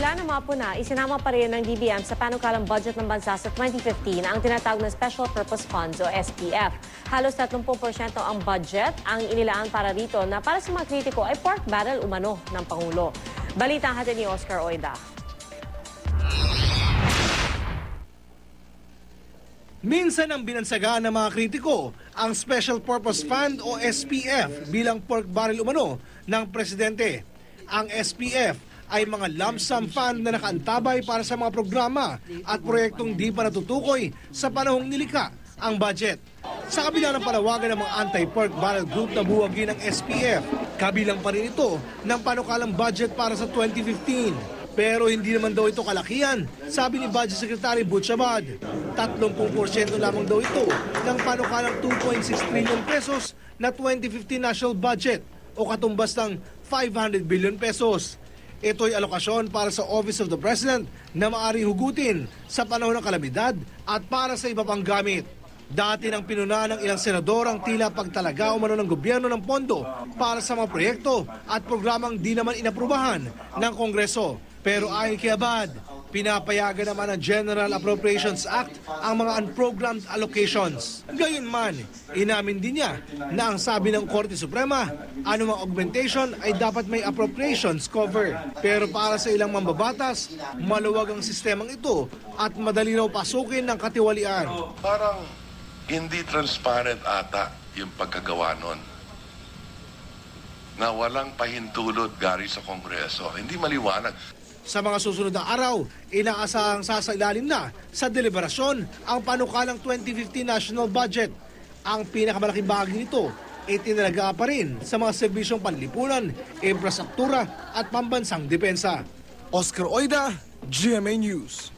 kabila ng mga puna, isinama pa rin ng DBM sa panukalang budget ng bansa sa 2015 ang tinatawag na Special Purpose Funds o SPF. Halos 30% ang budget ang inilaan para rito na para sa mga kritiko ay pork barrel umano ng Pangulo. Balita ang hatid ni Oscar Oida. Minsan ang binansagaan ng mga kritiko ang Special Purpose Fund o SPF bilang pork barrel umano ng presidente. Ang SPF ay mga lump sum fund na nakaantabay para sa mga programa at proyektong di pa natutukoy sa panahong nilikha ang budget. Sa kabila ng panawagan ng mga anti-pork barrel group na buwagin ng SPF, kabilang pa rin ito ng panukalang budget para sa 2015. Pero hindi naman daw ito kalakihan, sabi ni Budget Secretary Butch Abad. 30% lamang daw ito ng panukalang 2.6 trillion pesos na 2015 national budget o katumbas ng 500 billion pesos. Ito'y alokasyon para sa Office of the President na maaaring hugutin sa panahon ng kalamidad at para sa iba pang gamit. Dati nang pinuna ng ilang senador ang tila pagtalaga umano ng gobyerno ng pondo para sa mga proyekto at programang di naman inaprubahan ng Kongreso. Pero ayon kay Abad, pinapayagan naman ng General Appropriations Act ang mga unprogrammed allocations. Gayunman, inamin din niya na ang sabi ng Korte Suprema, anumang augmentation ay dapat may appropriations cover. Pero para sa ilang mambabatas, maluwag ang sistemang ito at madali raw pasukin ng katiwalian. Parang hindi transparent ata yung pagkagawa nun. Na walang pahintulot galing sa Kongreso. Hindi maliwanag. Sa mga susunod na araw, inaasahang sasailalim na sa deliberasyon ang panukalang 2015 national budget. Ang pinakamalaking bahagi nito ay tinalaga pa rin sa mga serbisyong panlipunan, infrastruktura at pambansang depensa. Oscar Oida, GMA News.